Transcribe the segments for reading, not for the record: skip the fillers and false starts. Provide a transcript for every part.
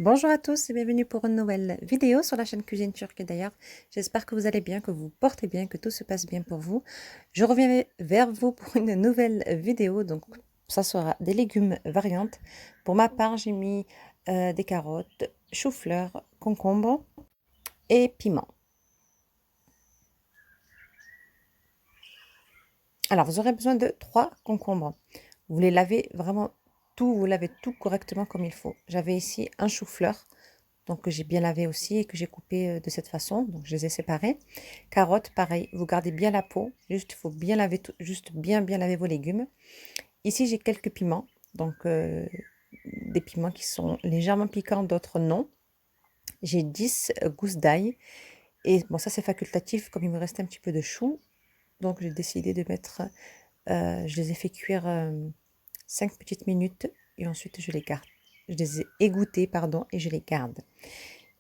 Bonjour à tous et bienvenue pour une nouvelle vidéo sur la chaîne Cuisine Turque d'ailleurs. J'espère que vous allez bien, que vous vous portez bien, que tout se passe bien pour vous. Je reviens vers vous pour une nouvelle vidéo, donc ça sera des légumes variantes. Pour ma part, j'ai mis des carottes, chou-fleur, concombre et piment. Alors, vous aurez besoin de 3 concombres. Vous les lavez vraiment tout, vous lavez tout correctement comme il faut. J'avais ici un chou-fleur. Donc, que j'ai bien lavé aussi et que j'ai coupé de cette façon. Donc, je les ai séparés. Carottes, pareil, vous gardez bien la peau. Juste, il faut bien laver, juste bien laver vos légumes. Ici, j'ai quelques piments. Donc, des piments qui sont légèrement piquants, d'autres non. J'ai 10 gousses d'ail. Et bon, ça, c'est facultatif. Comme il me restait un petit peu de chou, donc j'ai décidé de mettre... je les ai fait cuire 5 petites minutes. Et ensuite, je les garde. Je les ai égouttés, pardon, et je les garde.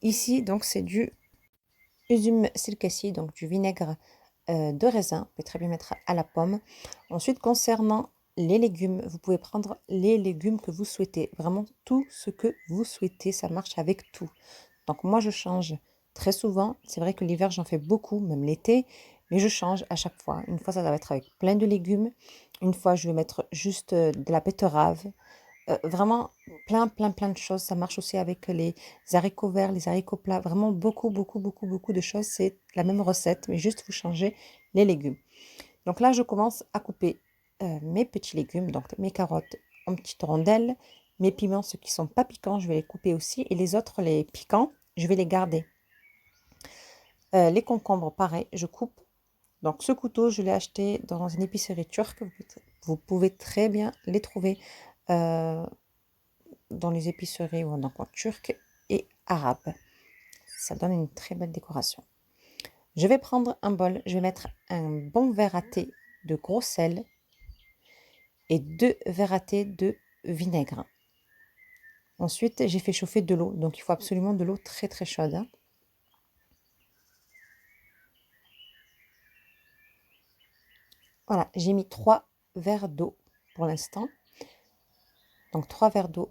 Ici, donc, c'est du Usum sirkesi, donc du vinaigre de raisin. Vous pouvez très bien mettre à la pomme. Ensuite, concernant les légumes, vous pouvez prendre les légumes que vous souhaitez. Vraiment tout ce que vous souhaitez, ça marche avec tout. Donc moi, je change très souvent. C'est vrai que l'hiver, j'en fais beaucoup, même l'été. Mais je change à chaque fois. Une fois, ça va être avec plein de légumes. Une fois, je vais mettre juste de la betterave. Vraiment plein de choses. Ça marche aussi avec les haricots verts, les haricots plats. Vraiment beaucoup de choses. C'est la même recette, mais juste vous changez les légumes. Donc là, je commence à couper mes petits légumes, donc mes carottes en petites rondelles, mes piments, ceux qui sont pas piquants, je vais les couper aussi. Et les autres, les piquants, je vais les garder. Les concombres, pareil, je coupe. Donc ce couteau, je l'ai acheté dans une épicerie turque. Vous pouvez très bien les trouver dans les épiceries ou donc en turc et arabe. Ça donne une très belle décoration. Je vais prendre un bol, je vais mettre un bon verre à thé de gros sel et 2 verres à thé de vinaigre. Ensuite, j'ai fait chauffer de l'eau, donc il faut absolument de l'eau très chaude. Hein. Voilà, j'ai mis 3 verres d'eau pour l'instant. Donc 3 verres d'eau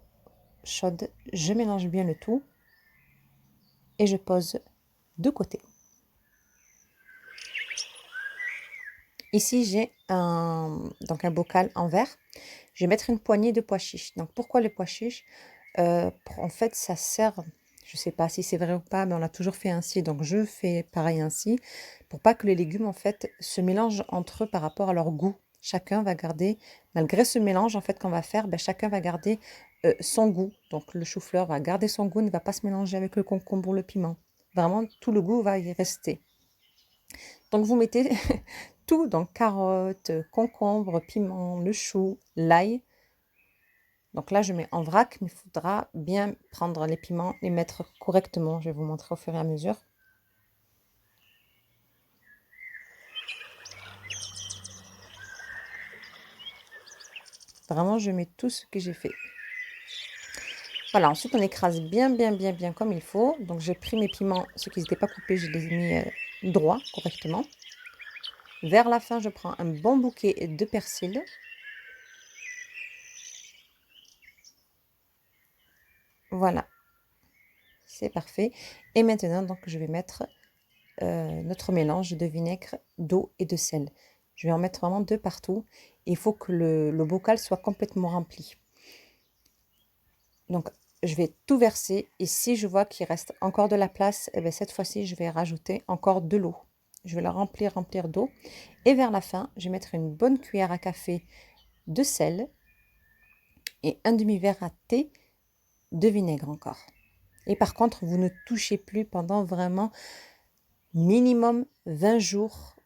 chaude, je mélange bien le tout et je pose de côté. Ici, j'ai donc un bocal en verre. Je vais mettre une poignée de pois chiches. Donc, pourquoi les pois chiches? En fait, ça sert, je ne sais pas si c'est vrai ou pas, mais on a toujours fait ainsi. Donc, je fais pareil ainsi pour pas que les légumes, en fait, se mélangent entre eux par rapport à leur goût. Chacun va garder, malgré ce mélange, en fait, qu'on va faire, ben, chacun va garder son goût. Donc, le chou-fleur va garder son goût, ne va pas se mélanger avec le concombre ou le piment. Vraiment, tout le goût va y rester. Donc, vous mettez tout, donc carottes, concombre, piment, le chou, l'ail. Donc là, je mets en vrac, mais il faudra bien prendre les piments, les mettre correctement. Je vais vous montrer au fur et à mesure. Vraiment, je mets tout ce que j'ai fait. Voilà, ensuite on écrase bien comme il faut. Donc j'ai pris mes piments, ceux qui n'étaient pas coupés, je les ai mis droits, correctement. Vers la fin, je prends un bon bouquet de persil. Voilà, c'est parfait. Et maintenant, donc, je vais mettre notre mélange de vinaigre, d'eau et de sel. Je vais en mettre vraiment 2 partout. Il faut que le bocal soit complètement rempli. Donc, je vais tout verser et si je vois qu'il reste encore de la place, eh bien, cette fois-ci, je vais rajouter encore de l'eau. Je vais la remplir d'eau. Et vers la fin, je vais mettre une bonne cuillère à café de sel et un demi-verre à thé de vinaigre encore. Et par contre, vous ne touchez plus pendant vraiment minimum 20 jours,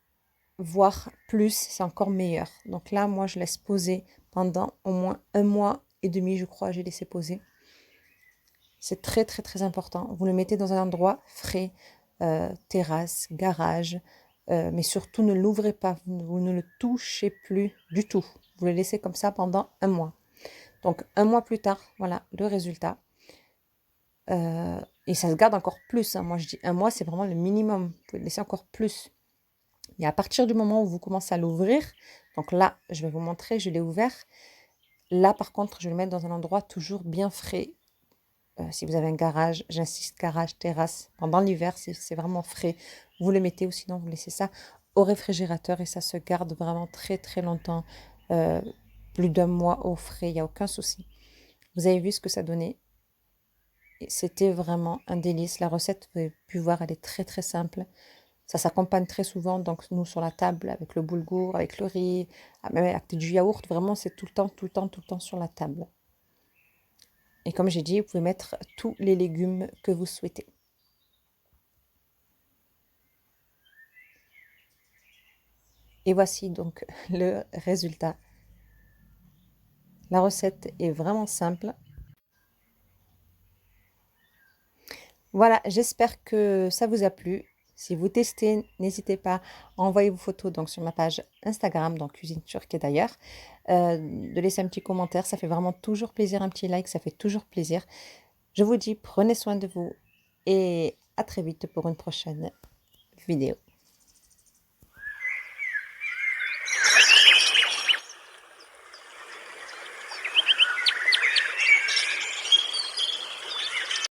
voire plus, c'est encore meilleur. Donc là, moi, je laisse poser pendant au moins 1 mois et demi, je crois, j'ai laissé poser. C'est très important. Vous le mettez dans un endroit frais, terrasse, garage, mais surtout ne l'ouvrez pas, vous ne le touchez plus du tout. Vous le laissez comme ça pendant 1 mois. Donc 1 mois plus tard, voilà le résultat. Et ça se garde encore plus. Hein. Moi je dis 1 mois, c'est vraiment le minimum. Vous pouvez le laisser encore plus. Et à partir du moment où vous commencez à l'ouvrir, donc là, je vais vous montrer, je l'ai ouvert. Là, par contre, je vais le mettre dans un endroit toujours bien frais, si vous avez un garage, j'insiste, garage, terrasse, pendant l'hiver, si c'est vraiment frais, vous le mettez ou sinon vous laissez ça au réfrigérateur et ça se garde vraiment très très longtemps, euh, plus d'un mois au frais, il n'y a aucun souci. Vous avez vu ce que ça donnait? C'était vraiment un délice. La recette, vous avez pu voir, elle est très très simple. Ça s'accompagne très souvent, donc nous sur la table, avec le boulgour, avec le riz, même avec du yaourt, vraiment c'est tout le temps, tout le temps, tout le temps sur la table. Et comme j'ai dit, vous pouvez mettre tous les légumes que vous souhaitez. Et voici donc le résultat. La recette est vraiment simple. Voilà, j'espère que ça vous a plu. Si vous testez, n'hésitez pas à envoyer vos photos donc, sur ma page Instagram, donc Cuisine Turque d'ailleurs, de laisser un petit commentaire. Ça fait vraiment toujours plaisir, un petit like, ça fait toujours plaisir. Je vous dis, prenez soin de vous et à très vite pour une prochaine vidéo.